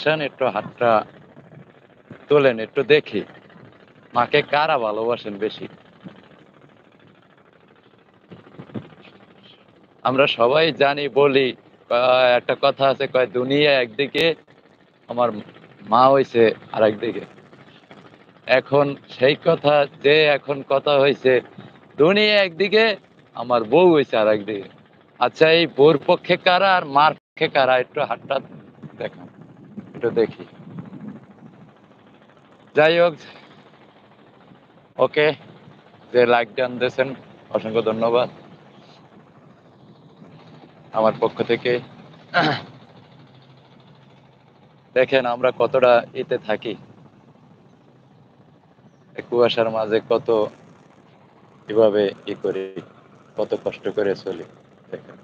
আসেন একটু হাতটা তোলেন, একটু দেখি মাকে কারা ভালোবাসেন বেশি। আমরা সবাই জানি, বলি একটা কথা আছে, কয় দুনিয়া একদিকে, আমার মা হইছে আর একদিকে। এখন সেই কথা, যে এখন কথা হয়েছে, দুনিয়া একদিকে, আমার বউ হয়েছে আর একদিকে। আচ্ছা, এই বউর পক্ষে কারা আর মার পক্ষে কারা, একটু হাতটা দেখান, একটু দেখি। যাই হোক, ওকে, যে লাইক ডান দিয়েছেন অসংখ্য ধন্যবাদ আমার পক্ষ থেকে। দেখেন আমরা কতটা এতে থাকি, কুয়াশার মাঝে কত কিভাবে করি, কত কষ্ট করে চলি। দেখেন,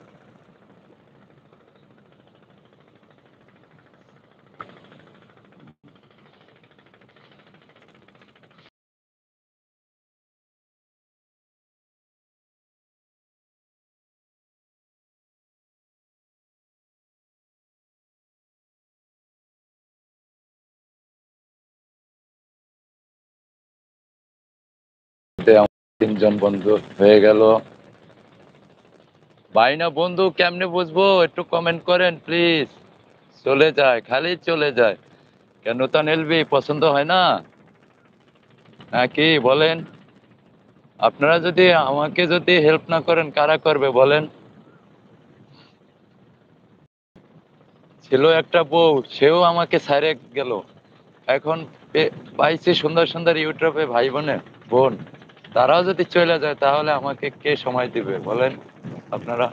তিনজন বন্ধু হয়ে গেল। ভাই না বন্ধু কেমনে বুঝবো, একটু কমেন্ট করেন প্লিজ। চলে যায়, খালি চলে যায় কেন? নূতন এলবি পছন্দ হয় না নাকি বলেন? আপনারা যদি আমাকে যদি হেল্প না করেন, কারা করবে বলেন? ছিল একটা বউ, সেও আমাকে ছাড়ে গেল। এখন পাইছি সুন্দর সুন্দর ইউটিউবে ভাই বোনের বোন, তারাও যদি চলে যায় তাহলে আমাকে কে সময় দিবে বলেন আপনারা?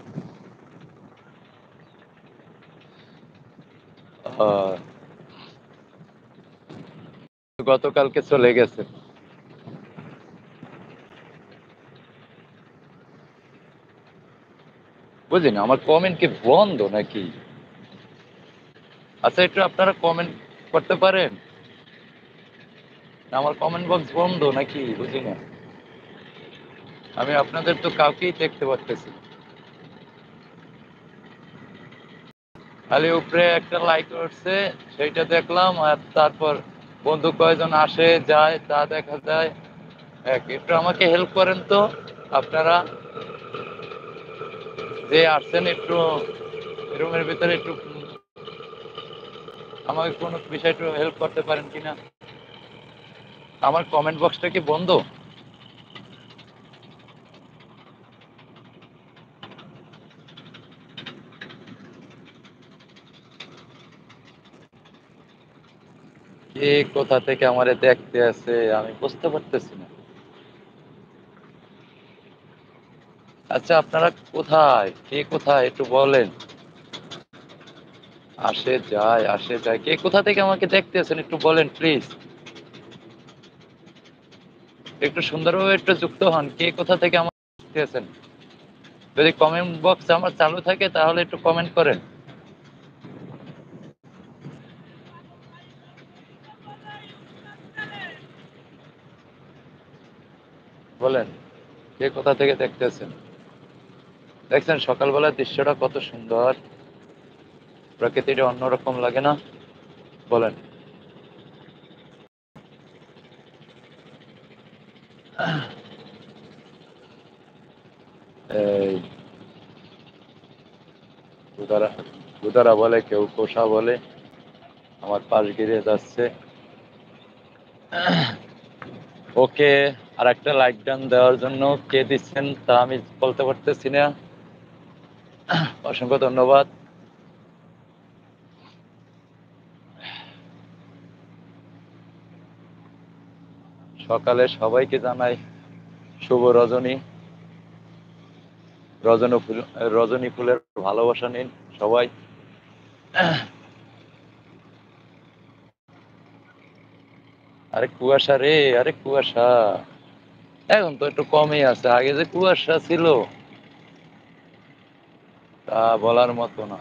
আহ, গতকালকে চলে গেছে। বুঝিনি, আমার কমেন্ট কি বন্ধ নাকি? আচ্ছা, একটু আপনারা কমেন্ট করতে পারেন? না, আমার কমেন্ট বক্স বন্ধ নাকি বুঝি না। আমি আপনাদের তো কাউকেই দেখতে পারতেছি না। খালি উপরে একটা লাইক করছে, সেইটা দেখলাম, আর তারপর বন্ধু কয়জন আসে যায় তা দেখা যায়। একটু আমাকে হেল্প করেন তো আপনারা, যে আসছেন, একটু রুমের ভিতরে একটু আমাকে কোনো বিষয় একটু হেল্প করতে পারেন কিনা? আমার কমেন্ট বক্সটা কি বন্ধ? কে কোথা থেকে আমারে দেখতে আছে আমি বুঝতে পারতেছি না। আচ্ছা, আপনারা কোথায়, কে কোথায় একটু বলেন। আসে যায়, আসে যায়, কে কোথা থেকে আমাকে দেখতেছেন একটু বলেন প্লিজ। একটু সুন্দরভাবে একটু যুক্ত হন, কে কোথা থেকে আমাকে দেখতেছেন। যদি কমেন্ট বক্স আমার চালু থাকে তাহলে একটু কমেন্ট করেন। বলেন, কে কোথা থেকে দেখতেছেন। দেখছেন সকালবেলার দৃশ্যটা কত সুন্দর, প্রকৃতিটা অন্যরকম লাগে না? বলেন। এই গুদারা, গুদারা বলে, কেউ কোষা বলে, আমার পাশ ঘিরে যাচ্ছে। ওকে, আর একটা লাইক ডান দেওয়ার জন্য কে দিচ্ছেন তা আমি বলতে পারতেছি না। অসংখ্য ধন্যবাদ। সকালে সবাইকে জানাই শুভ রজনী। রজনী ফুল, রজনী ফুলের ভালোবাসা নিন সবাই। আরে কুয়াশা রে, আরে কুয়াশা। এখন তো একটু কমই আছে, আগে যে কুয়াশা ছিল তা বলার মতো না।